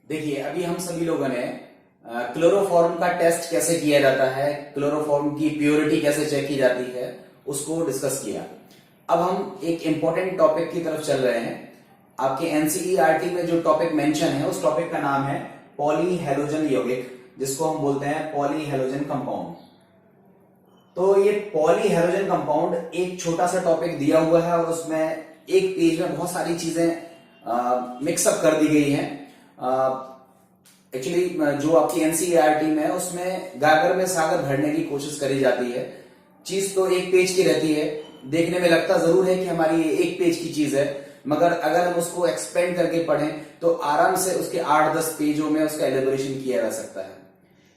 देखिए, अभी हम सभी लोगों ने क्लोरोफॉर्म का टेस्ट कैसे किया जाता है, क्लोरोफॉर्म की प्योरिटी कैसे चेक की जाती है, उसको डिस्कस किया। अब हम एक इंपॉर्टेंट टॉपिक की तरफ चल रहे हैं। आपके एनसीईआरटी में जो टॉपिक मेंशन है उस टॉपिक का नाम है पॉलीहेलोजन यौगिक, जिसको हम बोलते हैं पॉलीहेलोजन कंपाउंड। तो ये पॉलीहेलोजन कंपाउंड एक छोटा सा टॉपिक दिया हुआ है और उसमें एक पेज में बहुत सारी चीजें मिक्सअप कर दी गई हैं। एक्चुअली जो आपकी एनसीईआरटी में है उसमें गागर में सागर भरने की कोशिश करी जाती है। चीज तो एक पेज की रहती है, देखने में लगता जरूर है कि हमारी ये एक पेज की चीज है, मगर अगर हम उसको एक्सपेंड करके पढ़ें तो आराम से उसके 8-10 पेजों में उसका एलिब्रेशन किया जा सकता है।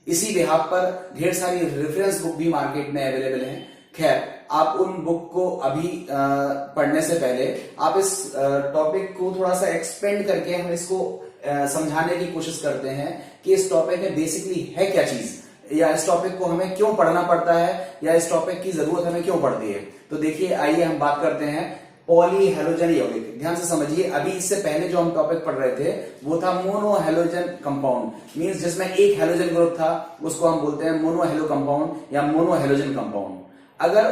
इसी बिहाफ पर ढेर सारी रेफरेंस बुक भी मार्केट में अवेलेबल हैं। खैर, आप उन बुक को अभी पढ़ने से पहले आप इस टॉपिक को थोड़ा सा एक्सपेंड करके हम इसको समझाने की कोशिश करते हैं कि इस टॉपिक में बेसिकली है क्या चीज, या इस टॉपिक को हमें क्यों पढ़ना पड़ता है, या इस टॉपिक की जरूरत हमें क्यों पड़ती है। तो देखिए, आइए हम बात करते हैं पॉलीहेलोजन यौगिक। ध्यान से समझिए, अभी इससे पहले जो हम टॉपिक पढ़ रहे थे वो था मोनोहेलोजन कंपाउंड, मींस जिसमें एक हेलोजन ग्रुप था, उसको हम बोलते हैं मोनोहेलो कंपाउंड या मोनोहेलोजन कंपाउंड। अगर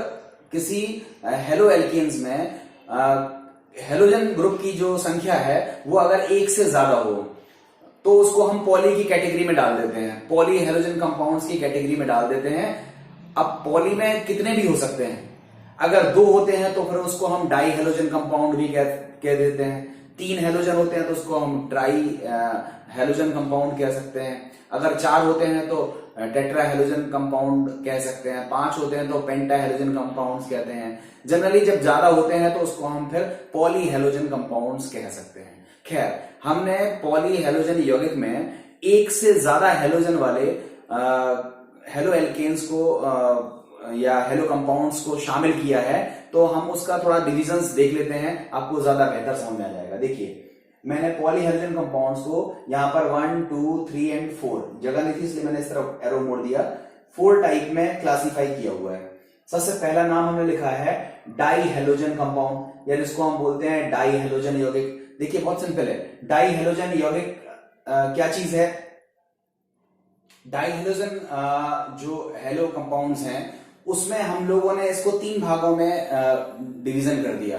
किसी हेलो एल्केन्स में हेलोजन ग्रुप की जो संख्या है वो अगर एक से ज्यादा हो तो उसको हम पॉली की कैटेगरी में डाल देते हैं, पॉली हेलोजन कंपाउंड्स की कैटेगरी में डाल देते हैं। अब पॉली में कितने भी हो सकते हैं, अगर 2 होते हैं तो फिर उसको हम डाई हेलोजन कंपाउंड भी कह देते हैं। 3 हेलोजन होते हैं तो उसको हम ट्राई हेलोजन कंपाउंड कह सकते हैं। अगर 4 होते हैं तो टेट्रा हेलोजन कंपाउंड कह सकते हैं। 5 होते हैं तो पेंटा हेलोजन कंपाउंड्स कहते हैं। जनरली जब ज्यादा होते हैं तो उसको हम फिर पॉली हेलोजन कंपाउंड्स कह सकते हैं। खैर, हमने पॉली हेलोजन यौगिक में एक से ज्यादा हेलोजन वाले हेलो एल्केन्स को या हेलो कंपाउंड्स को शामिल किया है, तो हम उसका थोड़ा डिविजन्स देख लेते हैं, आपको ज्यादा बेहतर समझ में आ जाएगा। देखिए, मैंने पॉलीहेलोजन कंपाउंड्स को यहाँ पर 1, 2, 3 एंड 4 जगह नहीं थी, इसलिए मैंने इस तरफ एरो मोड़ दिया। 4 टाइप में क्लासिफाई किया हुआ है। सबसे पहला नाम हमने लिखा है डाई हेलोजन कंपाउंड, या जिसको हम बोलते हैं डाई हेलोजन यौगिक। देखिए, बहुत सिंपल है। डाई हेलोजन यौगिक क्या चीज है? डाई हेलोजन जो हेलो कंपाउंड्स हैं उसमें हम लोगों ने इसको 3 भागों में डिवीजन कर दिया।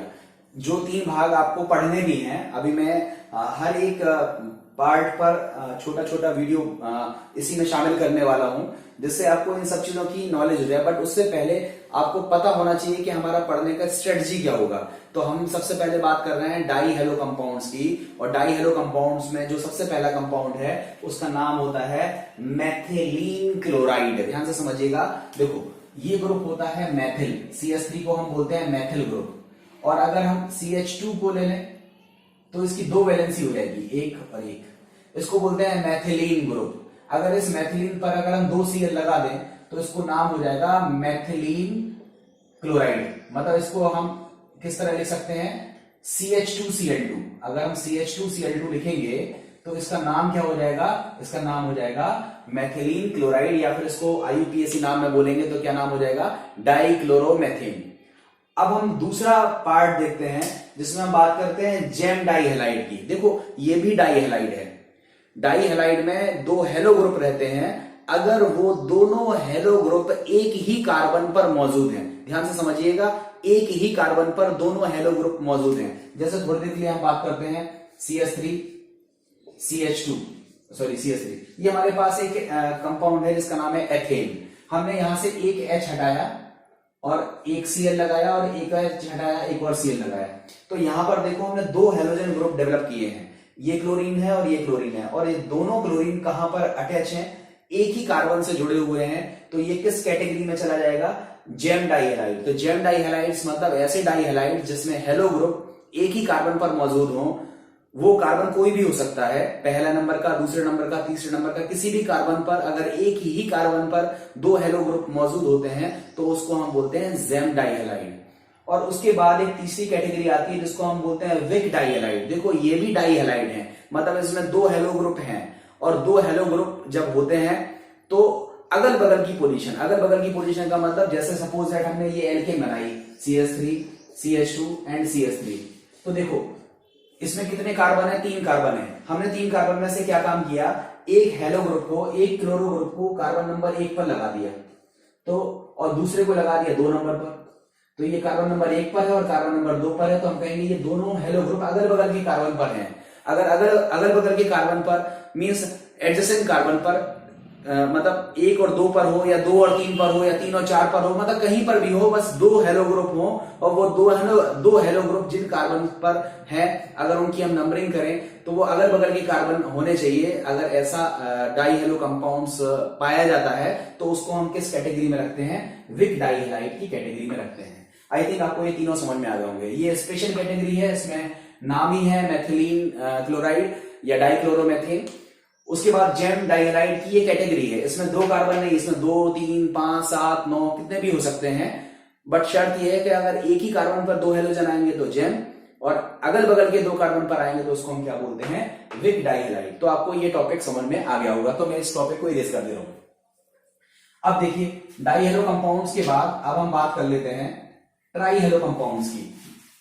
जो 3 भाग आपको पढ़ने भी हैं, अभी मैं हर एक पार्ट पर छोटा छोटा वीडियो इसी में शामिल करने वाला हूं, जिससे आपको इन सब चीजों की नॉलेज हो जाए। बट उससे पहले आपको पता होना चाहिए कि हमारा पढ़ने का स्ट्रेटजी क्या होगा। तो हम सबसे पहले बात कर रहे हैं डाई हेलो कंपाउंड्स की, और डाई हेलो कंपाउंड्स में जो सबसे पहला कंपाउंड है उसका नाम होता है मेथिलीन क्लोराइड। ध्यान से समझिएगा। देखो, ये ग्रुप होता है मैथिल, CH3 को हम बोलते हैं मैथिल ग्रुप। और अगर हम CH2 को ले लें तो इसकी 2 वैलेंसी हो जाएगी, 1 और 1। इसको बोलते हैं मैथिलीन ग्रुप। अगर इस मैथिलीन पर अगर हम 2 Cl लगा दें तो इसको नाम हो जाएगा मैथिलीन क्लोराइड। मतलब इसको हम किस तरह लिख सकते हैं? CH2Cl2। अगर हम CH2Cl2 लिखेंगे तो इसका नाम क्या हो जाएगा? इसका नाम हो जाएगा मैथिलीन क्लोराइड, या फिर इसको IUPAC नाम में बोलेंगे तो क्या नाम हो जाएगा? डाइक्लोरोमेथिन। अब हम दूसरा पार्ट देखते हैं जिसमें हम बात करते हैं जेम डाई हैलाइड की। देखो, ये भी डाई हैलाइड है। डाई हैलाइड में 2 हेलो ग्रुप रहते हैं अगर वो दोनों हेलो ग्रुप एक ही कार्बन पर मौजूद हैं। ध्यान से समझिएगा, एक ही कार्बन पर दोनों हेलो ग्रुप मौजूद हैं। जैसे थोड़ी देर के लिए हम बात करते हैं CH3 CH3। ये हमारे पास एक कंपाउंड है जिसका नाम है एथेन। हमने यहां से एक H हटाया और एक Cl लगाया, और एक H हटाया, एक और Cl लगाया। तो यहां पर देखो, हमने 2 हेलोजन ग्रुप डेवलप किए हैं। ये क्लोरीन है और ये क्लोरीन है, और ये दोनों क्लोरीन कहां पर अटैच हैं? एक ही कार्बन से जुड़े हुए हैं। तो ये किस कैटेगरी में चला जाएगा? Gem dihalide. तो जेम डाई हैलाइड्स मतलब ऐसे डाई हैलाइड जिसमें हेलो ग्रुप एक ही कार्बन पर मौजूद हो। वो कार्बन कोई भी हो सकता है, पहला नंबर का, दूसरे नंबर का, तीसरे नंबर का, किसी भी कार्बन पर अगर एक ही कार्बन पर 2 हेलो ग्रुप मौजूद होते हैं तो उसको हम बोलते हैं जेम डाई हैलाइड। और उसके बाद एक तीसरी कैटेगरी आती है जिसको हम बोलते हैं विक डाई हैलाइड। देखो, ये भी डाई हैलाइड है, मतलब इसमें 2 हेलो ग्रुप हैं, और 2 हेलो ग्रुप जब होते हैं तो अगल बगल की पोजीशन का मतलब जैसे सपोज दैट हमने ये एल्केन बनाई, CH3 CH2 एंड CH3। तो देखो, इसमें कितने कार्बन है? 3 कार्बन है। हमने 3 कार्बन में से क्या काम किया, एक हेलो ग्रुप को, एक क्लोरो ग्रुप को कार्बन नंबर 1 पर लगा दिया, तो और दूसरे को लगा दिया 2 नंबर पर। तो ये कार्बन नंबर 1 पर है और कार्बन नंबर 2 पर है, तो हम कहेंगे ये दोनों हेलो ग्रुप अगल बगल के कार्बन पर हैं। अगर अगल बगल के कार्बन पर मींस एडजेसेंट कार्बन पर मतलब 1 और 2 पर हो, या 2 और 3 पर हो, या 3 और 4 पर हो, मतलब कहीं पर भी हो, बस 2 हेलो ग्रुप हो, और वो दो हेलो ग्रुप जिन कार्बन पर हैं अगर उनकी हम नंबरिंग करें तो वो अगल बगल के कार्बन होने चाहिए। अगर ऐसा डाई हेलो कंपाउंड्स पाया जाता है तो उसको हम किस कैटेगरी में रखते हैं? विक डाई हैलाइड की कैटेगरी में रखते हैं। आई थिंक आपको ये तीनों समझ में आ गए होंगे। ये स्पेशल कैटेगरी है, इसमें नाम ही है मेथिलीन क्लोराइड या डाइक्लोरोमेथिन। उसके बाद जेम डाइहैलाइड की ये कैटेगरी है, इसमें 2 कार्बन नहीं, इसमें 2, 3, 5, 7, 9 कितने भी हो सकते हैं, बट शर्त यह है कि अगर एक ही कार्बन पर 2 हेलोजन आएंगे तो जेम, और अगल बगल के 2 कार्बन पर आएंगे तो उसको हम क्या बोलते हैं? विक डाइहैलाइड। तो आपको ये टॉपिक समझ में आ गया होगा, तो मैं इस टॉपिक को इरेज कर दे रहा हूं। अब देखिए डाइहेलो कंपाउंड्स के बाद अब हम बात कर लेते हैं ट्राइहेलो कंपाउंड्स की।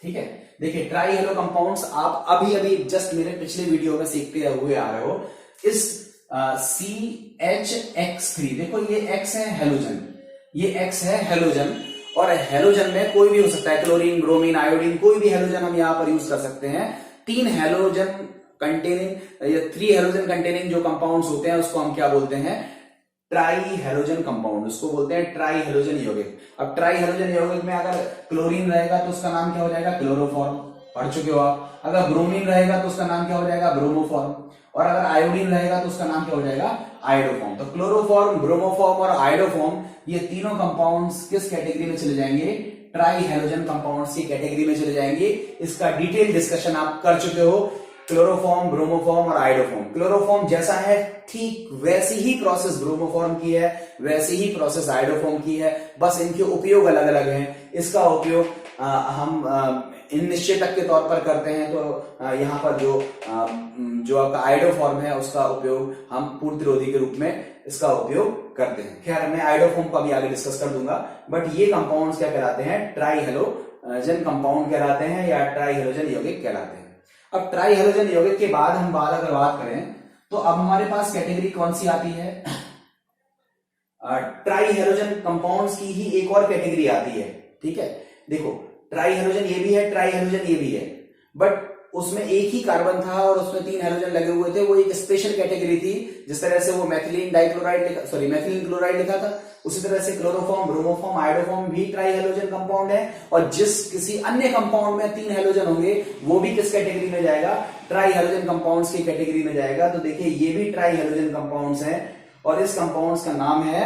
ठीक है, देखिए ट्राइहेलो कंपाउंड्स आप अभी जस्ट मेरे पिछले वीडियो में सीखते हुए आ रहे हो। इस CHX3 देखो ये X है हेलोजन, ये X है हेलोजन, और हेलोजन में कोई भी हो सकता है, क्लोरीन, ब्रोमीन, आयोडीन, कोई भी हेलोजन हम यहां पर यूज कर सकते हैं। 3 हेलोजन कंटेनिंग या 3 हेलोजन कंटेनिंग जो कंपाउंड्स होते हैं उसको हम क्या बोलते हैं? ट्राई हेलोजन कंपाउंड, उसको बोलते हैं ट्राई हेलोजन यौगिक। अब ट्राई हेलोजन यौगिक में अगर क्लोरीन रहेगा तो उसका नाम क्या हो जाएगा? क्लोरोफॉर्म, पढ़ चुके हो आप। अगर ब्रोमीन रहेगा तो उसका नाम क्या हो जाएगा? ब्रोमोफॉर्म, और अगर आयोडीन रहेगा तो उसका नाम क्या हो जाएगा? आयोडोफॉर्म। तो क्लोरोफॉर्म, ब्रोमोफॉर्म और आयोडोफॉर्म ये तीनों कंपाउंड्स किस कैटेगरी में चले जाएंगे? ट्राई हेलोजन कंपाउंड्स की कैटेगरी में चले जाएंगे। इसका डिटेल डिस्कशन आप कर चुके हो, क्लोरोफॉर्म, ब्रोमोफॉर्म और आयोडोफॉर्म। क्लोरोफॉर्म जैसा है ठीक वैसी ही प्रोसेस ब्रोमोफॉर्म की है, वैसी ही प्रोसेस आयोडोफॉर्म की है, बस इनके उपयोग अलग अलग हैं। इसका उपयोग हम इन निश्चेतक के तौर पर करते हैं, तो यहाँ पर जो आपका आयोडोफॉर्म है उसका उपयोग हम पूर्तिरोधी के रूप में इसका उपयोग करते हैं। खैर मैं आयोडोफॉर्म को अभी आगे डिस्कस कर दूंगा, बट ये कंपाउंड्स क्या कहलाते हैं? ट्राई हेलोजन कंपाउंड कहलाते हैं या ट्राई हेलोजन यौगिक कहलाते हैं। अब ट्राई हेलोजन यौगिक के बाद हम अगर बात करें तो अब हमारे पास कैटेगरी कौन सी आती है? ट्राई हेलोजन कंपाउंड्स की ही एक और कैटेगरी आती है। ठीक है, देखो ट्राई हेलोजन ये भी है, ट्राई हेलोजन ये भी है, बट उसमें एक ही कार्बन था और उसमें 3 हेलोजन लगे हुए थे। वो एक स्पेशल कैटेगरी थी। जिस तरह से वो मेथिलीन मेथिलीन क्लोराइड लिखा था, उसी तरह से क्लोरोफॉर्म, ब्रोमोफॉर्म, आयोडोफॉर्म भी ट्राई हेलोजन कंपाउंड है, और जिस किसी अन्य कंपाउंड में 3 हेलोजन होंगे वो भी किस कैटेगरी में जाएगा? ट्राई हेलोजन कंपाउंड्स की कैटेगरी में जाएगा। तो देखिए ये भी ट्राई हेलोजन कंपाउंड्स हैं, और इस कंपाउंड्स का नाम है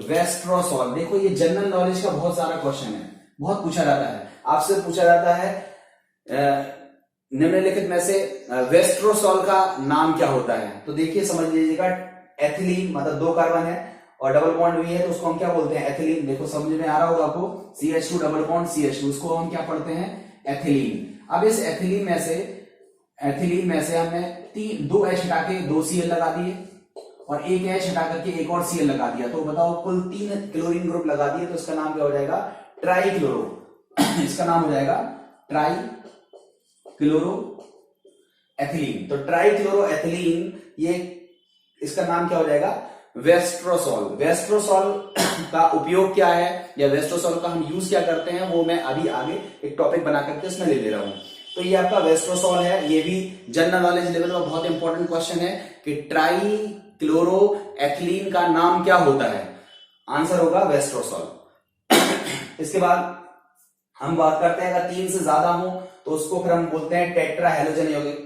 वेस्ट्रोसॉल। देखो ये जनरल नॉलेज का बहुत सारा क्वेश्चन है, बहुत पूछा जाता है, आपसे पूछा जाता है निम्नलिखित में से वेस्ट्रोसॉल का नाम क्या होता है? तो देखिए समझ लीजिएगा, एथिलीन मतलब 2 कार्बन है और डबल बॉन्ड भी है, तो उसको हम क्या बोलते हैं? एथिलीन। देखो समझ में आ रहा होगा आपको, CH2 डबल बॉन्ड CH2, उसको हम क्या पढ़ते हैं? एथिलीन। अब इस एथिलीन में से हमने 2 H हटा के 2 Cl लगा दिए, और एक H हटा करके एक और Cl लगा दिया, तो बताओ कुल 3 क्लोरीन ग्रुप लगा दिए, तो इसका नाम क्या हो जाएगा? Try chloro. इसका नाम हो जाएगा ट्राई क्लोरो एथिलीन। तो ट्राई क्लोरो एथिलीन, ये इसका नाम क्या हो जाएगा? वेस्ट्रोसॉल। वेस्ट्रोसॉल का उपयोग क्या है या वेस्ट्रोसॉल का हम यूज क्या करते हैं वो मैं अभी आगे एक टॉपिक बना करके उसमें ले रहा हूं। तो ये आपका वेस्ट्रोसॉल है, ये भी जनरल नॉलेज लेवल में बहुत इंपॉर्टेंट क्वेश्चन है कि ट्राई क्लोरो एथिलीन का नाम क्या होता है? आंसर होगा वेस्ट्रोसॉल। इसके बाद हम बात करते हैं अगर 3 से ज्यादा हो तो उसको फिर हम बोलते हैं टेट्रा हेलोजन यौगिक।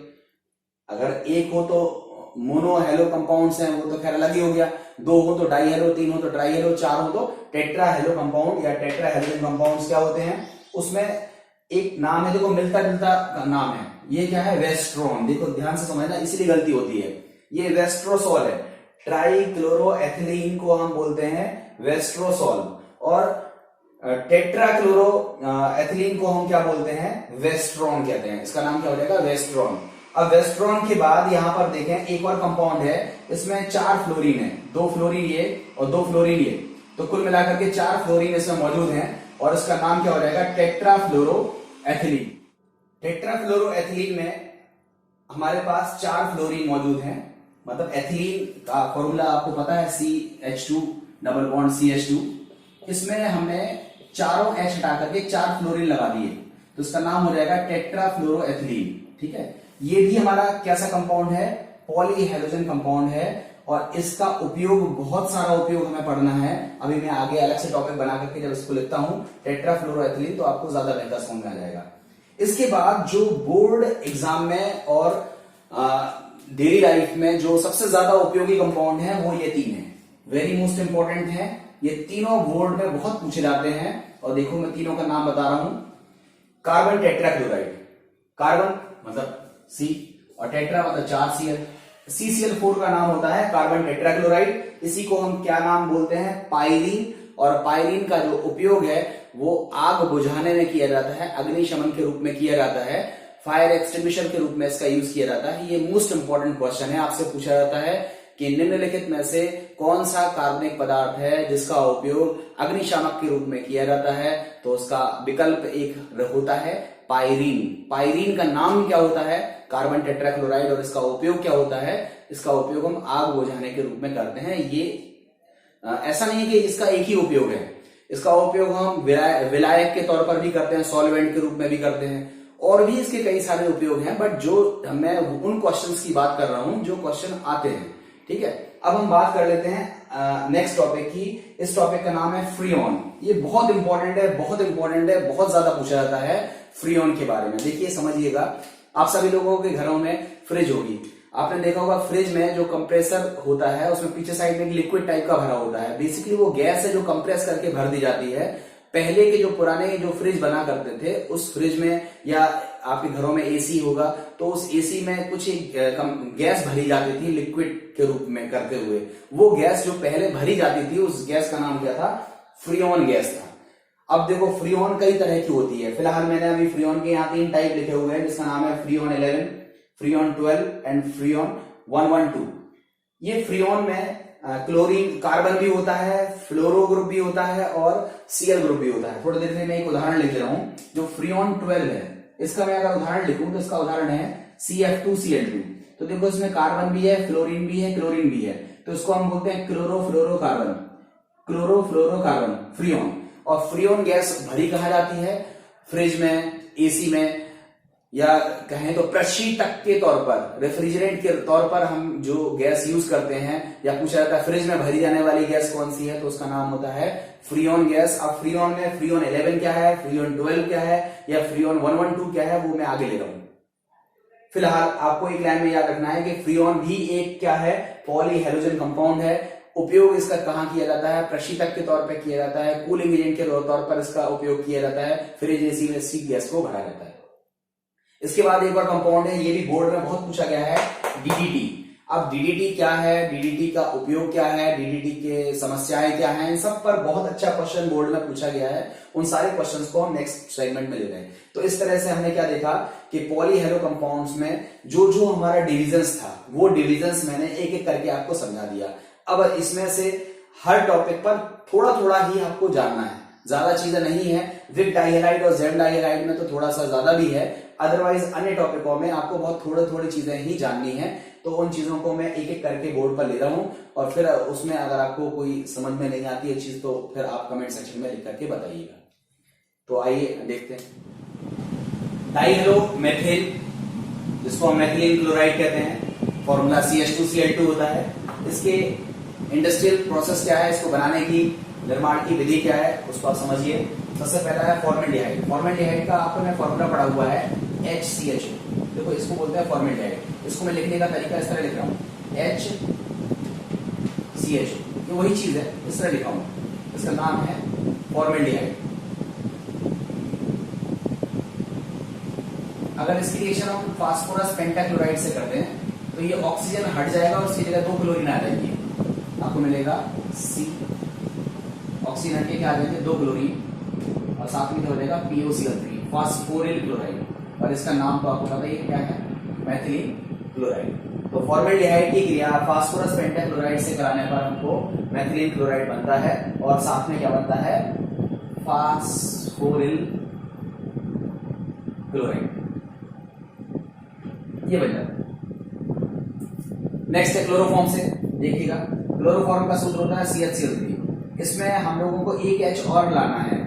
अगर एक हो तो मोनो हेलो कंपाउंड्स हैं, वो तो खैर अलग ही हो गया। 2 हो तो डाई हेलो, 3 हो तो ट्राई हेलो, 4 हो तो टेट्रा हेलो कंपाउंड या टेट्रा हेलोजन कंपाउंड्स क्या होते हैं? उसमें एक नाम है, देखो मिलता जुलता नाम है, ये क्या है? वेस्ट्रोन। देखो ध्यान से समझना, इसलिए गलती होती है। ये वेस्ट्रोसॉल है, ट्राई क्लोरो एथिलीन को हम बोलते हैं वेस्ट्रोसॉल, और टेट्रा क्लोरो एथिलीन को हम क्या बोलते हैं? वेस्ट्रॉन कहते हैं। इसका नाम क्या हो जाएगा? वेस्ट्रॉन। अब वेस्ट्रॉन के बाद यहां पर देखें एक और कंपाउंड है, इसमें 4 फ्लोरीन है, 2 फ्लोरीन ये और 2 फ्लोरीन ये, तो कुल मिलाकर के 4 फ्लोरीन इसमें मौजूद हैं, और इसका नाम क्या हो जाएगा? टेट्रा फ्लोरो एथिलीन। टेट्रा फ्लोरो एथिलीन में हमारे पास 4 फ्लोरीन मौजूद हैं, मतलब एथिलीन का फॉर्मूला आपको पता है CH2 डबल बॉन्ड CH2। इसमें हमने चारों H हटा करके 4 फ्लोरीन लगा दिए, तो इसका नाम हो जाएगा टेट्राफ्लोरोएथिलीन। ठीक है, ये भी हमारा कैसा कंपाउंड है, पॉलीहेलोजन कंपाउंड है, और इसका उपयोग, बहुत सारा उपयोग हमें पढ़ना है। अभी मैं आगे अलग से टॉपिक बना करके जब इसको लिखता हूं टेट्राफ्लोरोएथिलीन, तो आपको ज्यादा बेहतर समझ में आ जाएगा। इसके बाद जो बोर्ड एग्जाम में और डेली लाइफ में जो सबसे ज्यादा उपयोगी कंपाउंड है वो ये 3 है, वेरी मोस्ट इंपॉर्टेंट है। ये तीनों बोर्ड में बहुत पूछे जाते हैं, और देखो मैं तीनों का नाम बता रहा हूं। कार्बन टेट्राक्लोराइड, कार्बन मतलब C और टेट्रा मतलब 4Cl, CCl4 का नाम होता है कार्बन टेट्राक्लोराइड। इसी को हम क्या नाम बोलते हैं, पायरीन। और पायरीन का जो उपयोग है वो आग बुझाने में किया जाता है, अग्निशमन के रूप में किया जाता है, फायर एक्सटिंग्विशर के रूप में इसका यूज किया जाता है। ये मोस्ट इंपॉर्टेंट क्वेश्चन है, आपसे पूछा जाता है कि निम्नलिखित में से कौन सा कार्बनिक पदार्थ है जिसका उपयोग अग्निशामक के रूप में किया जाता है, तो उसका विकल्प एक होता है पायरीन। पायरीन का नाम क्या होता है, कार्बन टेट्राक्लोराइड, और इसका उपयोग क्या होता है, इसका उपयोग हम आग बुझाने के रूप में करते हैं। ये ऐसा नहीं है कि इसका एक ही उपयोग है, इसका उपयोग हम विलायक के तौर पर भी करते हैं, सॉल्वेंट के रूप में भी करते हैं, और भी इसके कई सारे उपयोग हैं। बट जो मैं उन क्वेश्चंस की बात कर रहा हूं जो क्वेश्चन आते हैं। ठीक है, अब हम बात कर लेते हैं नेक्स्ट टॉपिक की। इस टॉपिक का नाम है फ्रीऑन। ये बहुत इंपॉर्टेंट है, बहुत इंपॉर्टेंट है, बहुत ज्यादा पूछा जाता है फ्रीऑन के बारे में। देखिए समझिएगा, आप सभी लोगों के घरों में फ्रिज होगी, आपने देखा होगा फ्रिज में जो कंप्रेसर होता है उसमें पीछे साइड में एक लिक्विड टाइप का भरा होता है। बेसिकली वो गैस है जो कंप्रेस करके भर दी जाती है। पहले के जो पुराने जो फ्रिज बना करते थे, उस फ्रिज में, या आपके घरों में एसी होगा तो उस एसी में कुछ गैस भरी जाती थी लिक्विड के रूप में करते हुए। वो गैस जो पहले भरी जाती थी, उस गैस का नाम क्या था, फ्रीऑन गैस था। अब देखो फ्रीऑन कई तरह की होती है। फिलहाल मैंने अभी फ्रीऑन के यहाँ 3 टाइप लिखे हुए हैं, जिसका नाम है फ्रीऑन 11, फ्रीऑन 12 एंड फ्रीऑन 112। ये फ्रीऑन में क्लोरीन कार्बन भी होता है, फ्लोरो ग्रुप भी होता है, और Cl ग्रुप भी होता है। थोड़ी देर में मैं एक उदाहरण लिख रहा हूं। जो फ्रीऑन 12 है, इसका मैं अगर उदाहरण लिखूं तो इसका उदाहरण है CF2Cl2। तो देखो इसमें कार्बन भी है, फ्लोरीन भी है, क्लोरीन भी है, तो इसको हम बोलते हैं क्लोरोफ्लोरोकार्बन, क्लोरोफ्लोरोकार्बन फ्रीऑन। और फ्रीऑन गैस भरी कहा जाती है फ्रिज में, एसी में, या कहें तो प्रशीतक के तौर पर, रेफ्रिजरेंट के तौर पर हम जो गैस यूज करते हैं, या पूछा जाता है फ्रिज में भरी जाने वाली गैस कौन सी है, तो उसका नाम होता है फ्रीऑन गैस। अब फ्रीऑन में फ्रीऑन 11 क्या है, फ्रीऑन 12 क्या है, या फ्रीऑन 112 क्या है, वो मैं आगे ले रहा हूं। फिलहाल आपको एक लाइन में याद रखना है कि फ्रीऑन भी एक क्या है, पॉलीहेलोजन कंपाउंड है। उपयोग इसका कहां किया जाता है, प्रशीतक के तौर पर किया जाता है, कूलिंग एजेंट के तौर पर इसका उपयोग किया जाता है, फ्रिज एसी में इसी गैस को भरा जाता है। इसके बाद एक और कंपाउंड है, ये भी बोर्ड में बहुत पूछा गया है, DDT। अब DDT क्या है, DDT का उपयोग क्या है, DDT के समस्याएं क्या हैं, इन सब पर बहुत अच्छा क्वेश्चन बोर्ड में पूछा गया है। उन सारे क्वेश्चंस को हम नेक्स्ट सेगमेंट में ले रहे हैं। तो इस तरह से हमने क्या देखा कि पॉलीहेलो कंपाउंड्स में जो जो हमारा डिविजन्स था, वो डिविजन्स मैंने एक एक करके आपको समझा दिया। अब इसमें से हर टॉपिक पर थोड़ा थोड़ा ही आपको जानना है, ज्यादा चीजें नहीं है। विक डाइहेलाइड और जेड डाइहेलाइड में तो थोड़ा सा ज्यादा भी है, अदरवाइज अन्य टॉपिकों में आपको बहुत थोड़ी थोड़ी चीजें ही जाननी है। तो उन चीजों को मैं एक एक करके बोर्ड पर ले रहा हूं, और फिर उसमें अगर आपको कोई समझ में नहीं आती है चीज, तो फिर आप कमेंट सेक्शन में लिख करके बताइएगा। तो आइए देखते हैं। डाइहेलो मेथिल, जिसको हम मेथिलीन क्लोराइड कहते हैं, फॉर्मूला CH2Cl2 होता है। इसके इंडस्ट्रियल प्रोसेस क्या है, इसको बनाने की निर्माण की विधि क्या है, उसको आप समझिए। सबसे पहला है फॉर्मेल्डिहाइड। फॉर्मेल्डिहाइड का आपको मैं फॉर्मूला पढ़ा हुआ है HCHO। देखो इसको बोलते हैं फॉर्मेल्डिहाइड। इसको मैं लिखने का तरीका इस तरह लिख रहा हूं, HCHO, ये वही चीज है, इस तरह लिखा हूं। इसका नाम है फॉर्मेल्डिहाइड। अगर इसकी रिएक्शन हम फास्फोरस पेंटाक्लोराइड से करते हैं तो ये ऑक्सीजन हट जाएगा और उसकी जगह 2 क्लोरीन आ जाएगी। आपको मिलेगा C, ऑक्सीजन हट के क्या आ जाएंगे, 2 क्लोरीन, और साथ में क्या हो जाएगा POCl3, फास्फोरिल क्लोराइड। और इसका नाम तो आपको पता ही क्या है, मेथिलीन क्लोराइड। तो फॉर्मेल्डिहाइड की क्रिया फास्फोरस पेंटाक्लोराइड से कराने पर हमको मेथिलीन क्लोराइड बनता है, और साथ में क्या बनता है, फास्फोरिल क्लोराइड, ये बन जाता है। नेक्स्ट है क्लोरोफॉर्म से, देखिएगा क्लोरोफॉर्म का सूत्र होता है CH3। इसमें हम लोगों को एक H और लाना है,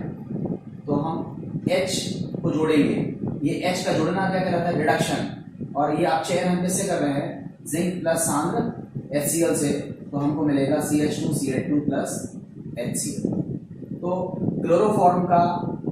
तो हम H को जोड़ेंगे। ये H का जोड़ना क्या कहलाता है? रिडक्शन। और ये आप चयन हम किससे कर रहे हैं? जिंक प्लस सांद्र HCl से, तो हमको मिलेगा CH2CH2 प्लस HCl। तो क्लोरोफॉर्म का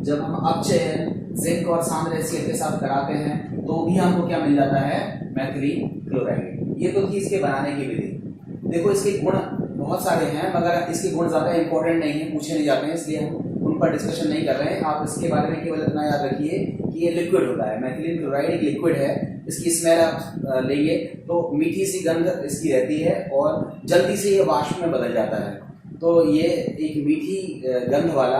जब हम अपचयन जिंक और सांद्र HCl के साथ कराते हैं तो भी हमको क्या मिल जाता है? मैथिलीन क्लोराइड। ये तो थी इसके बनाने की विधि। देखो इसके गुण बहुत सारे हैं, मगर इसके गुण ज्यादा इंपॉर्टेंट नहीं है, पूछे नहीं जाते हैं, इसलिए हम उन पर डिस्कशन नहीं कर रहे हैं। आप इसके बारे में केवल इतना याद रखिए कि ये लिक्विड होता है। मैथिलीन क्लोराइड एक लिक्विड है। इसकी स्मेल आप लेंगे तो मीठी सी गंध इसकी रहती है और जल्दी से ये वाष्प में बदल जाता है। तो ये एक मीठी गंध वाला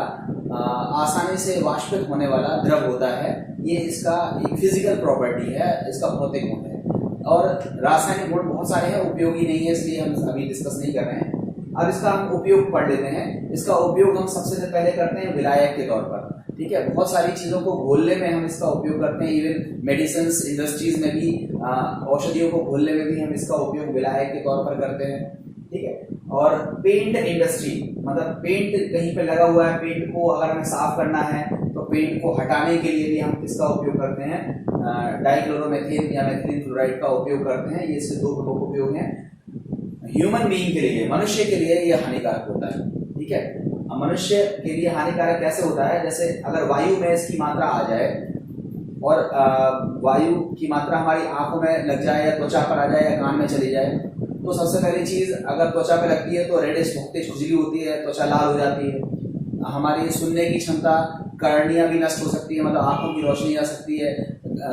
आसानी से वाष्पित होने वाला द्रव होता है। ये इसका एक फिजिकल प्रॉपर्टी है, इसका भौतिक गुण है। और रासायनिक गुण बहुत सारे हैं, उपयोगी नहीं है, इसलिए हम अभी डिस्कस नहीं कर रहे हैं। अब इसका हम उपयोग पढ़ लेते हैं। इसका उपयोग हम सबसे पहले करते हैं विलायक के तौर पर, ठीक है। बहुत सारी चीजों को घोलने में हम इसका उपयोग करते हैं। इवन मेडिसिन इंडस्ट्रीज में भी औषधियों को घोलने में भी हम इसका उपयोग विलायक के तौर पर करते हैं, ठीक है। और पेंट इंडस्ट्री, मतलब पेंट कहीं पे लगा हुआ है, पेंट को अगर हमें साफ करना है तो पेंट को हटाने के लिए भी हम किसका उपयोग करते हैं? डाइक्लोरोमेथिन या मेथिलीन क्लोराइड का उपयोग करते हैं। ये इसके दो प्रमुख उपयोग हैं। ह्यूमन बीइंग के लिए, मनुष्य के लिए ये हानिकारक होता है, ठीक है। मनुष्य के लिए हानिकारक कैसे होता है? जैसे अगर वायु में इसकी मात्रा आ जाए और वायु की मात्रा हमारी आंखों में लग जाए या त्वचा पर आ जाए या कान में चली जाए, तो सबसे पहली चीज अगर त्वचा पे लगती है तो रेडिश बहुत तेज खुजली होती है, त्वचा लाल हो जाती है। हमारी सुनने की क्षमता, कर्णियां भी नष्ट हो सकती है, मतलब आंखों की रोशनी जा सकती है,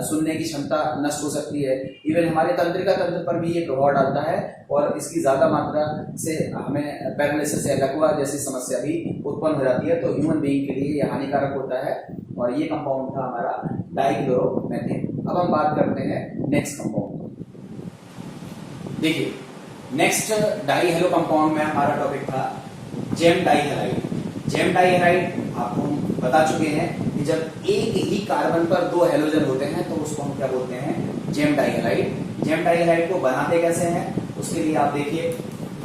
सुनने की क्षमता नष्ट हो सकती है। इवन हमारे तंत्रिका तंत्र पर भी ये प्रभाव डालता है और इसकी ज्यादा मात्रा से हमें पैरालिसिस या लकवा जैसी समस्या भी उत्पन्न हो जाती है। तो ह्यूमन बीइंग के लिए ये हानिकारक होता है और ये कंपाउंड था हमारा डाइक्लोरोमेथिन। अब हम बात करते हैं नेक्स्ट कंपाउंड। देखिए नेक्स्ट डाई हेलो कंपाउंड में हमारा टॉपिक था जेम डाइहैलाइड। जेम डाइहैलाइड आपको हम बता चुके हैं कि जब एक ही कार्बन पर दो हेलोजन होते हैं तो उसको हम क्या बोलते हैं? जेम डाइहैलाइड। जेम डाइहैलाइड को बनाते कैसे हैं उसके लिए आप देखिए,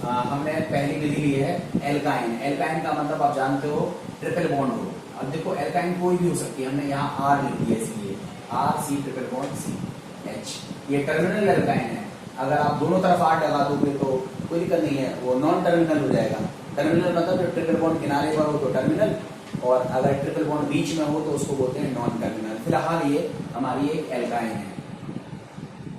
हमने पहली विधि ली है एल्काइन। एल्काइन का मतलब आप जानते हो ट्रिपल बॉन्ड हो। अब देखो एल्काइन कोई भी हो सकती है, हमने यहाँ आर लिख दिया इसलिए RC ट्रिपल बॉन्ड CH। ये टर्मिनल एल्काइन है। अगर आप दोनों तरफ R लगा दोगे तो कोई दिक्कत नहीं है, वो नॉन टर्मिनल हो जाएगा। टर्मिनल मतलब ट्रिपल बॉन्ड किनारे पर हो तो टर्मिनल, और अगर ट्रिपल बॉन्ड बीच में हो तो उसको बोलते हैं नॉन टर्मिनल। फिलहाल ये हमारी एक एल्काइन है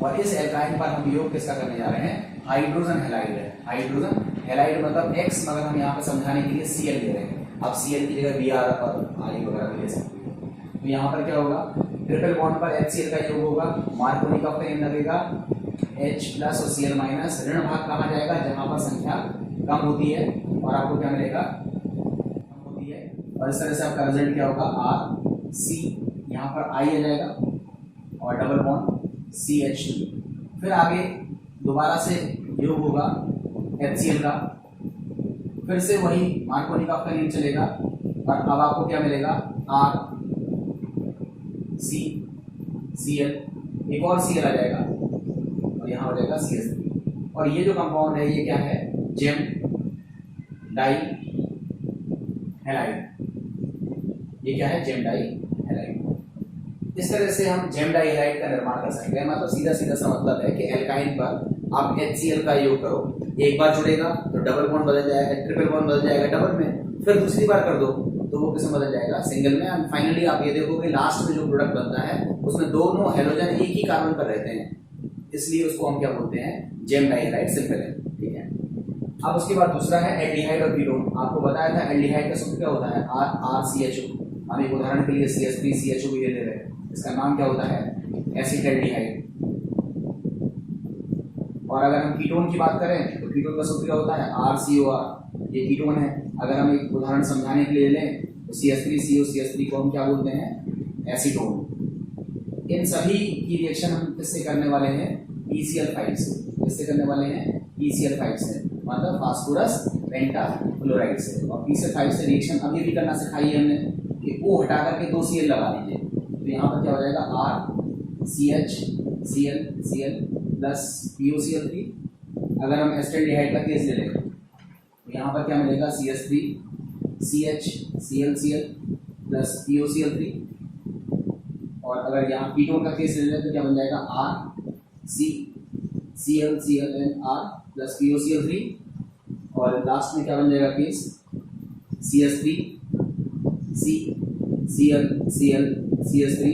और इस एल्काइन पर हम योग किसका करने जा रहे हैं? हाइड्रोजन हैलाइड है। हाइड्रोजन हैलाइड मतलब X, मगर हम यहाँ पे समझाने के लिए Cl ले रहे हैं। आप Cl की जगह Br और I वगैरह भी ले सकते हैं। तो यहाँ पर क्या होगा? ट्रिपल बॉन्ड पर HCl का योग होगा, मार्कोनी का पेन लगेगा, H प्लस और Cl माइनस। ऋण भाग कहाँ जाएगा? जहां पर संख्या कम होती है और आपको क्या मिलेगा? कम होती है। और इस तरह से आपका रिजल्ट क्या होगा? RC, यहाँ पर I आ जाएगा और डबल बॉन्ड CH2। फिर आगे दोबारा से योग होगा HCl का, फिर से वही मार्कोनी का नियम चलेगा और अब आपको क्या मिलेगा? RC Cl, एक और Cl आ जाएगा और यहाँ हो जाएगा CH3। और ये जो कंपाउंड है ये क्या है? जेम डाइहैलाइड। ये क्या है? जेम डाइहैलाइड। इस तरह से हम जेम डाइहैलाइड का निर्माण कर सकते हैं। मतलब सीधा सीधा सा मतलब है कि एल्काइन पर आप HCl का योग करो, एक बार जुड़ेगा तो डबल बॉन्ड बदल जाएगा, ट्रिपल बॉन्ड बदल जाएगा डबल में, फिर दूसरी बार कर दो तो वो किसमें बदल जाएगा? सिंगल में। एंड फाइनली आप ये देखोगे लास्ट में जो प्रोडक्ट बनता है उसमें दोनों हेलोजन एक ही कार्बन पर रहते हैं, इसलिए उसको हम क्या बोलते हैं? जेम डाइहैलाइड। सिंपल है, ठीक है। अब उसके बाद दूसरा है एल्डिहाइड और कीटोन। आपको बताया था एल्डिहाइड का सूत्र क्या होता है? RCHO। हम एक उदाहरण के लिए CH3CHO भी ले रहे हैं, इसका नाम क्या होता है? एसिटाल्डिहाइड। और अगर हम कीटोन की बात करें तो कीटोन का सूत्र क्या होता है? RCOR। ये कीटोन है। अगर हम एक उदाहरण समझाने के लिए लें तो CH3CO को हम क्या बोलते हैं? एसीटोन। इन सभी की रिएक्शन हम किससे करने वाले हैं? PCl5 से। किससे करने वाले हैं? PCl5 से, मतलब फास्फोरस पेंटाक्लोराइड से। और PCl5 से रिएक्शन अभी भी करना सिखाई है हमने कि O हटा करके 2 Cl लगा दीजिए, तो यहाँ पर क्या हो जाएगा? RCHCl Cl प्लस POCl3 अगर हम एस्टल्डिहाइड का केस ले लें तो यहाँ पर क्या मिलेगा, CH3 CHClCl प्लस POCl3। और अगर यहाँ कीटोन का केस ले लें तो क्या बन जाएगा, RCClClNR प्लस POCl3। और लास्ट में क्या बन जाएगा case, CH3 CClClCH3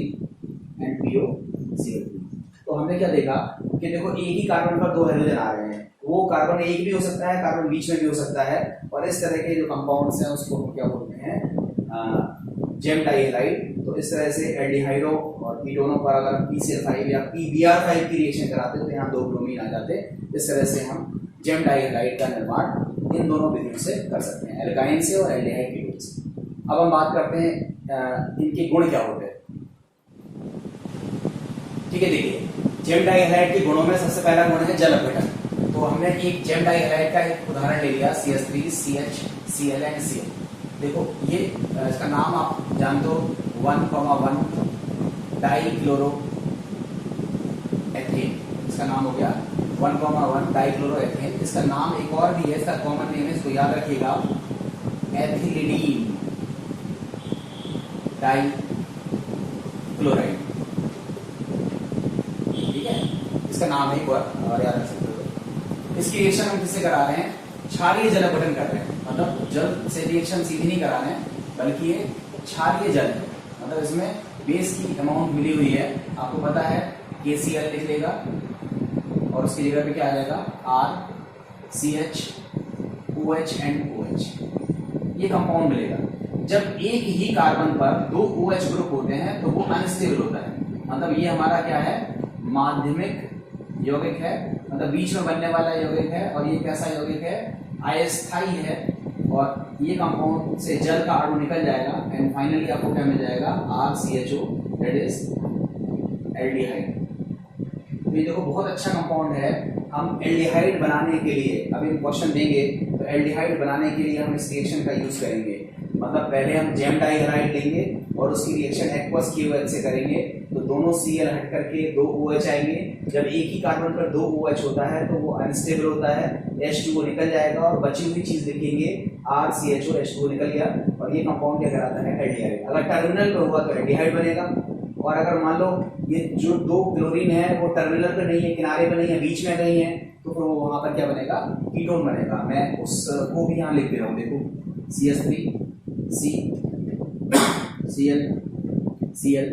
and POCl3। तो हमने क्या देखा कि देखो एक ही कार्बन पर दो हाइड्रोजन आ रहे हैं, वो कार्बन एक भी हो सकता है, कार्बन बीच में भी हो सकता है। और इस तरह के जो कंपाउंड्स हैं उसको हम क्या बोलते हैं, जेम डाइहैलाइड। तो इस तरह से एल्डिहाइडों और कीटोनों पर अगर PCl5 या PBr5 की रिएक्शन कराते तो यहाँ 2 ब्रोमीन आ जाते। इस तरह से हम जेम डाइहैलाइड का निर्माण इन दोनों विधियों से कर सकते हैं, एल्काइन से और एल्डिहाइड कीटोन से। अब हम बात करते हैं इनके गुण क्या होते हैं। ठीक है, देखिए जेम डाइहैलाइड के गुणों में सबसे पहला गुण है जल अपघटन। तो हमने एक जेम डाइहैलाइड का एक उदाहरण ले लिया, CH3 CHCl एंड Cl। देखो ये इसका नाम आप जानते हो, 1,1 डाइक्लोरोएथेन, इसका नाम हो गया 1,1 डाइक्लोरोएथेन। इसका नाम एक और भी है, इसका कॉमन नेम है, इसको याद रखिएगा, एथिलीडीन डाइक्लोराइड। ठीक है, इसका नाम है एक और याद रख सकते हो। इसकी रिएक्शन हम किससे करा रहे हैं, क्षारीय जल अपघटन कर रहे हैं। मतलब जल से रिएक्शन सीधी नहीं करा रहे हैं, बल्कि ये क्षारीय जल है। मतलब इसमें बेस की अमाउंट मिली हुई है, आपको पता है KCl लिख लेगा और उसकी जगह पे क्या आ जाएगा, RCH OH एंड OH, ये कंपाउंड मिलेगा। जब एक ही कार्बन पर 2 OH ग्रुप होते हैं तो वो अनस्टेबल होता है। मतलब ये हमारा क्या है, माध्यमिक यौगिक है, मतलब बीच में बनने वाला यौगिक है। और ये कैसा यौगिक है, अस्थायी है। और ये कंपाउंड से जल का अणु निकल जाएगा एंड फाइनली आपको क्या मिल जाएगा, RCHO, दैट इज एल्डिहाइड। तो ये देखो बहुत अच्छा कंपाउंड है। हम एल्डिहाइड बनाने के लिए, अभी हम क्वेश्चन देंगे तो एल्डिहाइड बनाने के लिए हम इस रिएक्शन का यूज करेंगे। मतलब पहले हम जेम डाइहैलाइड लेंगे और उसकी रिएक्शन एक्वस KOH से करेंगे, तो दोनों Cl हट करके 2 OH आएंगे। जब एक ही कार्बन पर 2 OH होता है तो वो अनस्टेबल होता है, H2O निकल जाएगा और बची हुई चीज लिखेंगे RCHO, H2O निकल गया और ये कंपाउंड क्या कहलाता है, एल्डिहाइड। अगर टर्मिनल पे हुआ तो एल्डिहाइड बनेगा। और अगर मान लो ये जो 2 क्लोरीन है वो टर्मिनल पे नहीं है, किनारे पे नहीं है, बीच में नहीं है, तो फिर वहां पर क्या बनेगा, कीटोन बनेगा। मैं उसको भी यहाँ लिख दे रहा हूँ, देखो CH3 CCl Cl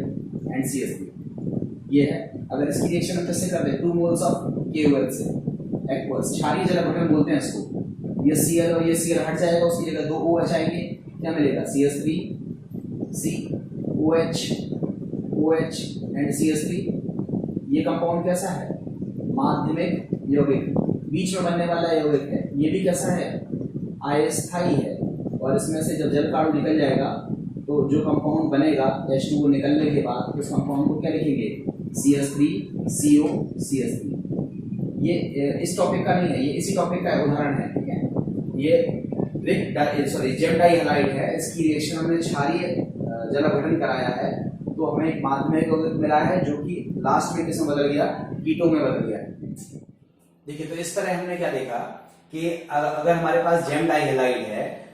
and CH3 ये है। अगर इसकी रिएक्शन हम कैसे कर दे, 2 मोल्स ऑफ KOH से एक्वस, क्षारीय जल अपघटन बोलते हैं इसको। ये Cl और ये Cl हट जाएगा, उसकी जगह 2 OH आएंगे, क्या मिलेगा, CH3 COH OH and CH3। ये कंपाउंड कैसा है, माध्यमिक यौगिक, बीच में बनने वाला यौगिक है। ये भी कैसा है, अस्थायी है। और इसमें से जब जल का अणु निकल जाएगा तो जो कंपाउंड बनेगा H2O निकलने के बाद उस कंपाउंड को क्या लिखेंगे, CH3CO CH3। ये इस टॉपिक का नहीं है, ये इसी टॉपिक का उदाहरण है। ठीक है, ये जेम डाइहैलाइड है, इसकी रिएक्शन हमने क्षारीय जल अपघटन कराया है तो हमें एक माध्यमिक यौगिक मिला है जो कि लास्ट में किसमें बदल गया, कीटो में बदल गया। देखिए तो इस तरह हमने क्या देखा कि अगर हमारे पास जेम डाइहैलाइड है,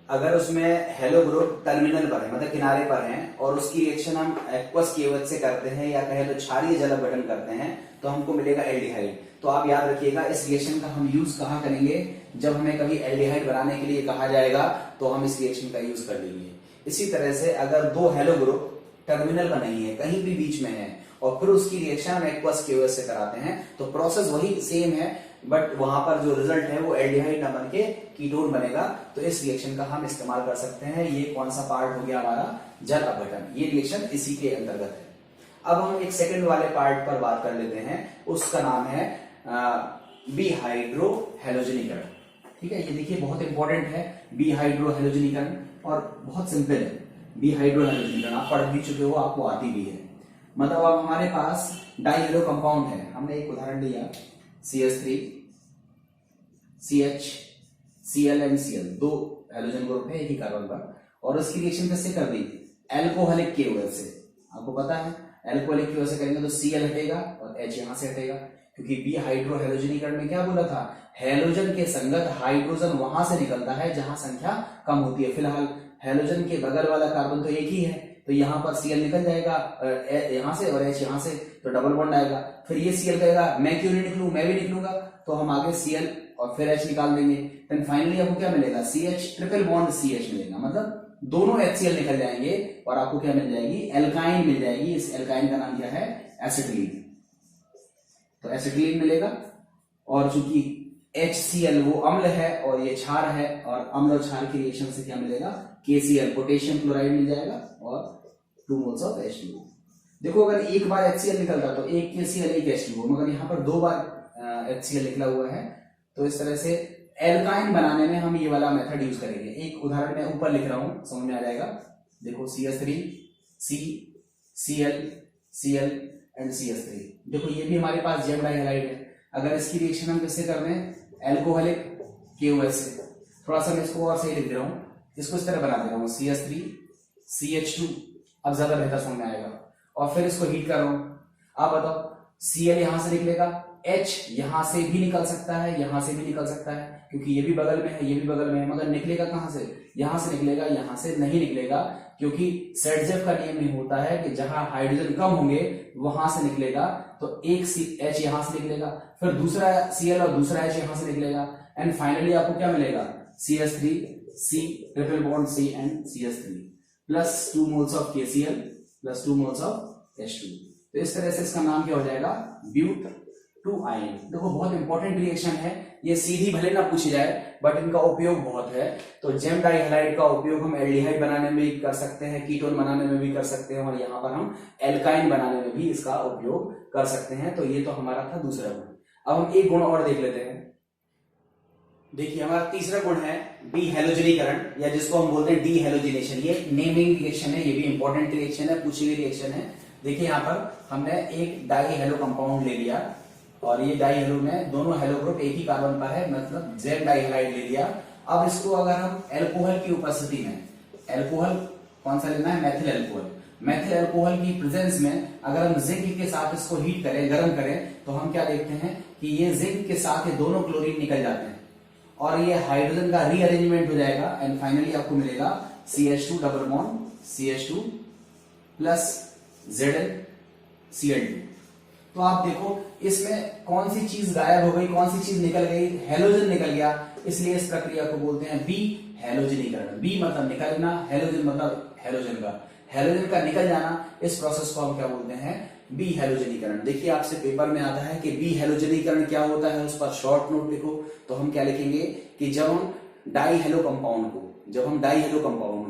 अगर उसमें हेलो ग्रुप टर्मिनल पर है, मतलब किनारे पर है, और उसकी रिएक्शन हम एक्वस KOH से करते हैं या कहे तो क्षारीय जल अपघटन करते हैं, तो हमको मिलेगा एल्डिहाइड। तो आप याद रखिएगा इस रिएक्शन का हम यूज कहाँ करेंगे, जब हमें कभी एल्डिहाइड बनाने के लिए कहा जाएगा तो हम इस रिएक्शन का यूज कर लेंगे। इसी तरह से अगर 2 हेलो ग्रुप टर्मिनल पर नहीं है, कहीं भी बीच में है, और फिर उसकी रिएक्शन हम एक्वस KOH से कराते हैं, तो प्रोसेस वही सेम है, बट वहां पर जो रिजल्ट है वो एल्डिहाइड ना बन के कीटोन बनेगा। तो इस रिएक्शन का हम इस्तेमाल कर सकते हैं। ये कौन सा पार्ट हो गया हमारा, जल अपघटन, ये रिएक्शन इसी के अंतर्गत है। अब हम एक सेकंड वाले पार्ट पर बात कर लेते हैं, उसका नाम है बीहाइड्रो हैलोजनीकरण। ठीक है, ये देखिए बहुत इंपॉर्टेंट है बीहाइड्रो हैलोजनीकरण और बहुत सिंपल है। बीहाइड्रो हैलोजनीकरण आप पढ़ भी चुके हो, आपको आती भी है। मतलब अब हमारे पास डाइहेड्रो कंपाउंड है, हमने एक उदाहरण दिया CH3 CH Cl and Cl, 2 halogen group है एक ही कार्बन पर, और उसकी रिएक्शन कैसे कर दी, अल्कोहलिक KOH से। आपको पता है अल्कोहलिक KOH से करेंगे तो Cl हटेगा और H यहां से हटेगा, क्योंकि बी हाइड्रो हेलोजनीकरण में क्या बोला था, हेलोजन के संगत हाइड्रोजन वहां से निकलता है जहां संख्या कम होती है। फिलहाल हेलोजन के बगल वाला कार्बन तो एक ही है, तो यहाँ पर Cl निकल जाएगा यहाँ से और H यहाँ से, तो डबल बॉन्ड आएगा। फिर ये Cl कहेगा मैं क्यों नहीं निकलूं, मैं भी निकलूंगा, तो हम आगे Cl और फिर H निकाल देंगे। देन फाइनली आपको क्या मिलेगा, CH ट्रिपल बॉन्ड CH मिलेगा, मतलब दोनों HCl निकल जाएंगे और आपको क्या मिल जाएगी, एल्काइन मिल जाएगी। इस एल्काइन का नाम क्या है, एसिटिलीन। तो एसिटिलीन मिलेगा, और चूंकि HCl वो अम्ल है और ये क्षार है, और अम्ल और क्षार की रिएक्शन से क्या मिलेगा, KCl पोटेशियम क्लोराइड मिल जाएगा और 2 मोल्स ऑफ H2O। देखो अगर एक बार HCl निकलता तो एक KCl एक H2O, मगर यहाँ पर 2 बार HCl निकला हुआ है, तो इस तरह से एल्काइन बनाने में हम ये वाला मेथड यूज करेंगे। एक उदाहरण मैं ऊपर लिख रहा हूं, समझ में आ जाएगा। देखो CH3 C Cl Cl and CH3, देखो ये भी हमारे पास जेम डाइहैलाइड है। अगर इसकी रिएक्शन हम किससे कर रहे हैं, एल्कोहलिक KOH से। थोड़ा सा मैं इसको और सही लिख दे रहा हूं, इसको इस तरह बना दे रहा हूं, CH3 CH2, अब ज्यादा बेहतर समझ में आएगा। और फिर इसको हीट कर रहा हूं। आप बताओ, Cl यहां से निकलेगा, H यहां से भी निकल सकता है, यहां से भी निकल सकता है, क्योंकि ये भी बगल में है, ये भी बगल में है, मगर निकलेगा कहां से, यहां से निकलेगा, यहां से नहीं निकलेगा, क्योंकि सेडजेफ का नियम ये होता है कि जहां हाइड्रोजन कम होंगे वहां से निकलेगा। तो एक H यहां से निकलेगा, फिर दूसरा Cl और दूसरा H यहां से निकलेगा, एंड फाइनली आपको क्या मिलेगा, CH3 C triple bond C and CH3 plus 2 moles of KCl plus 2 moles of H2। तो इस तरह से इसका नाम क्या हो जाएगा, ब्यूट टू आयन। देखो बहुत इंपॉर्टेंट रिएक्शन है ये, सीधी भले ना पूछी जाए बट इनका उपयोग बहुत है। तो जेम डाइहैलाइड का उपयोग हम एल्डिहाइड बनाने में भी कर सकते हैं, कीटोन बनाने में भी कर सकते हैं, और यहाँ पर हम एल्काइन बनाने में भी इसका उपयोग कर सकते हैं। तो ये तो हमारा था दूसरा गुण। अब हम एक गुण और देख लेते हैं। देखिए हमारा तीसरा गुण है डी हेलोजनीकरण, या जिसको हम बोलते हैं डी हेलोजिनेशन। ये नेमिंग रिएक्शन है, ये भी इंपॉर्टेंट रिएक्शन है, पूछी हुई रिएक्शन है। देखिए यहाँ पर हमने एक डाई हेलो कंपाउंड ले लिया, और ये डाई हेलो में दोनों हेलो ग्रुप एक ही कार्बन पर है, मतलब जेम डाइहैलाइड ले लिया। अब इसको अगर हम एल्कोहल की उपस्थिति में, एल्कोहल कौन सा लेना है, मैथिल एल्कोहल, मैथिल एल्कोहल की प्रेजेंस में अगर हम जिंक के साथ इसको हीट करें, गर्म करें, तो हम क्या देखते हैं कि ये जिंक के साथ ये दोनों क्लोरीन निकल जाते हैं और ये हाइड्रोजन का रीअरेंजमेंट हो जाएगा, एंड फाइनली आपको मिलेगा CH2 double bond CH2 plus Zn Cl2। तो आप देखो इसमें कौन सी चीज गायब हो गई, कौन सी चीज निकल गई, हेलोजन निकल गया, इसलिए इस प्रक्रिया को बोलते हैं बी हेलोजनीकरण। बी मतलब निकलना, हेलोजन मतलब हेलोजन का निकल जाना, इस प्रोसेस को हम क्या बोलते हैं, बी हेलोजनीकरण। देखिए आपसे पेपर में आता है कि बी हेलोजनीकरण क्या होता है, उस पर शॉर्ट नोट लिखो। तो हम क्या लिखेंगे कि जब हम डाई हेलो कंपाउंड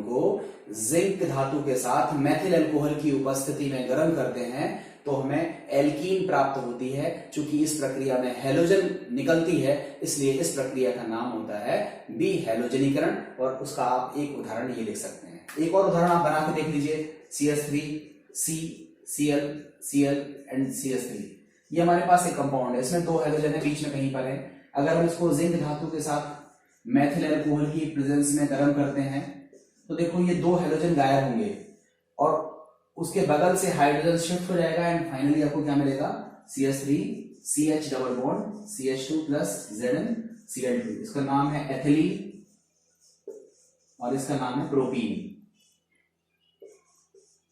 को जिंक धातु के साथ मैथिल अल्कोहल की उपस्थिति में गर्म करते हैं तो हमें एल्कीन प्राप्त होती है। चूंकि इस प्रक्रिया में हेलोजन निकलती है, इसलिए इस प्रक्रिया का नाम होता है बी हेलोजनीकरण, और उसका आप एक उदाहरण ये लिख सकते हैं। एक और उदाहरण आप बना के देख लीजिए, CH3 C Cl Cl and CH3। ये हमारे पास एक कंपाउंड है, इसमें 2 हेलोजन है, बीच में कहीं पर है। अगर हम इसको जिंक धातु के साथ मैथिल अल्कोहल की प्रेजेंस में गर्म करते हैं तो देखो ये 2 हेलोजन गायब होंगे और उसके बगल से हाइड्रोजन शिफ्ट हो जाएगा, एंड फाइनली आपको क्या मिलेगा, CH3 CH double bond CH2 plus Zn Cl2। इसका नाम है एथिलीन और इसका नाम है प्रोपीन।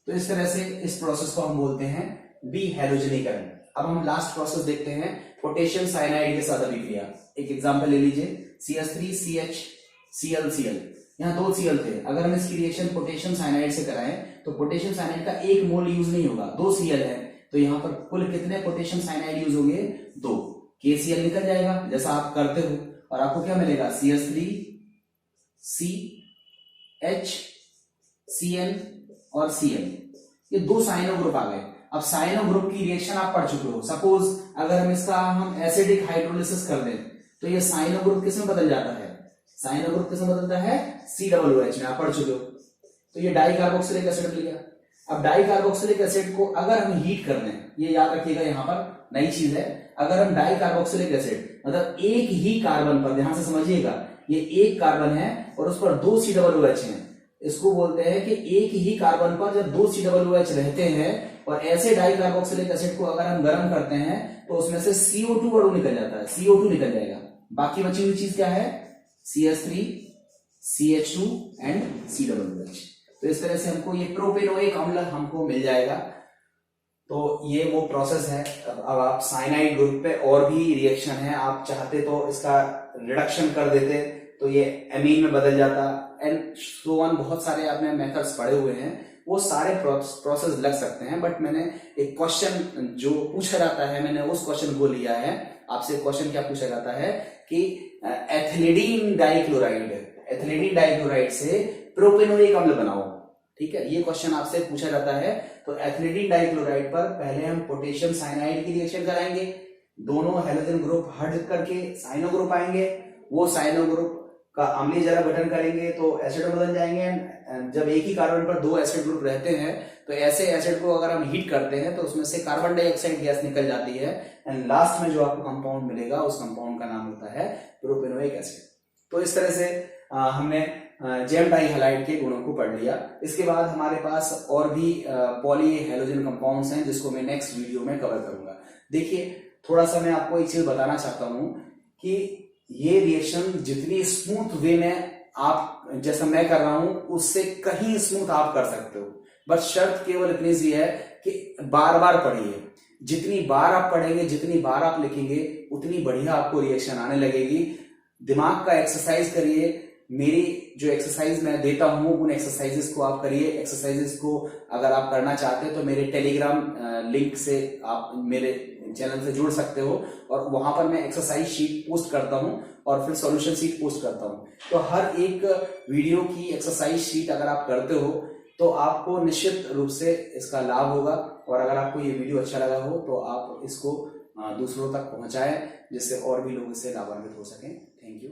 तो इस तरह से इस प्रोसेस को हम बोलते हैं बी हेलोजनीकरण। अब हम लास्ट प्रोसेस देखते हैं, पोटेशियम साइनाइड के साथ अभिक्रिया। एक एग्जांपल ले लीजिए, CH3 CH Cl Cl, यहाँ 2 Cl थे। अगर हम इसकी रिएक्शन पोटेशियम साइनाइड से कराएं तो पोटेशियम साइनाइड का 1 मोल यूज नहीं होगा, 2 Cl है, तो यहाँ पर कुल कितने पोटेशियम साइनाइड यूज होंगे, 2। KCl निकल जाएगा जैसा आप करते हो, और आपको क्या मिलेगा, CH3 CH Cl और Cl, ये 2 साइनो ग्रुप आ गए। अब साइनो ग्रुप की रिएक्शन आप पढ़ चुके हो। सपोज अगर हम इसका एसिडिक हाइड्रोलिसिस कर दें तो ये साइनो ग्रुप किसमें बदल जाता है, साइनो ग्रुप किसमें बदलता है, COOH में, आप पढ़ चुके हो। तो ये डाई कार्बोक्सिलिक एसिड मिल गया। अब डाई कार्बोक्सिलिक एसिड को अगर हम हीट कर दें, ये याद रखिएगा, यहाँ पर नई चीज है, अगर हम डाई कार्बोक्सिलिक एसिड मतलब एक ही कार्बन पर, ध्यान से समझिएगा, ये एक कार्बन है और उस पर 2 COOH हैं, इसको बोलते हैं कि एक ही कार्बन पर जब 2 COOH रहते हैं और ऐसे डाई कार्बोक्सिलिक एसिड को अगर हम गर्म करते हैं तो उसमें से CO2 अणु निकल जाता है, CO2 निकल जाएगा। बाकी बची हुई चीज क्या है, CH3, CH2 एंड COOH। तो इस तरह से हमको ये प्रोपेनोइक अम्ल हमको मिल जाएगा। तो ये वो प्रोसेस है। अब आप साइनाइड ग्रुप पे और भी रिएक्शन है, आप चाहते तो इसका रिडक्शन कर देते तो ये एमीन में बदल जाता एंड सो ऑन। बहुत सारे आपने मेथड्स पढ़े हुए हैं, वो सारे प्रोसेस लग सकते हैं। बट मैंने एक क्वेश्चन जो पूछा जाता है, मैंने उस क्वेश्चन को लिया है। आपसे क्वेश्चन क्या पूछा जाता है कि एथिलीडीन डाइक्लोराइड से प्रोपेनोइक अम्ल बनाओ, ठीक है, ये क्वेश्चन आपसे पूछा जाता है। तो एथिलीडीन डाइक्लोराइड पर पहले हम पोटेशियम साइनाइड की रिएक्शन कराएंगे, दोनों हेलोजन ग्रुप हट करके साइनो ग्रुप आएंगे, वो साइनो ग्रुप का अम्लीय जरा गठन करेंगे तो एसिड में बदल जाएंगे। जब एक ही कार्बन पर दो एसिड ग्रुप रहते हैं तो ऐसे एसिड को अगर हम हीट करते हैं तो उसमें से कार्बन डाइऑक्साइड गैस निकल जाती है एंड लास्ट में जो आपको कंपाउंड मिलेगा उस कंपाउंड का नाम होता है प्रोपेनोइक एसिड। तो इस तरह से हमने जेम डाई हैलाइड के गुणों को पढ़ लिया। इसके बाद हमारे पास और भी पॉली हेलोजन कंपाउंड्स हैं जिसको मैं नेक्स्ट वीडियो में कवर करूंगा। देखिए, थोड़ा सा मैं आपको एक चीज बताना चाहता हूं कि ये रिएक्शन जितनी स्मूथ वे में आप जैसा मैं कर रहा हूं उससे कहीं स्मूथ आप कर सकते हो, बस शर्त केवल इतनी सी है कि बार बार पढ़िए। जितनी बार आप पढ़ेंगे, जितनी बार आप लिखेंगे, उतनी बढ़िया आपको रिएक्शन आने लगेगी। दिमाग का एक्सरसाइज करिए। मेरी जो एक्सरसाइज मैं देता हूं उन एक्सरसाइजेस को आप करिए। एक्सरसाइजेस को अगर आप करना चाहते हैं तो मेरे टेलीग्राम लिंक से आप मेरे चैनल से जुड़ सकते हो और वहां पर मैं एक्सरसाइज शीट पोस्ट करता हूं और फिर सॉल्यूशन शीट पोस्ट करता हूं। तो हर एक वीडियो की एक्सरसाइज शीट अगर आप करते हो तो आपको निश्चित रूप से इसका लाभ होगा। और अगर आपको ये वीडियो अच्छा लगा हो तो आप इसको दूसरों तक पहुंचाएं जिससे और भी लोग इससे लाभान्वित हो सकें। Thank you.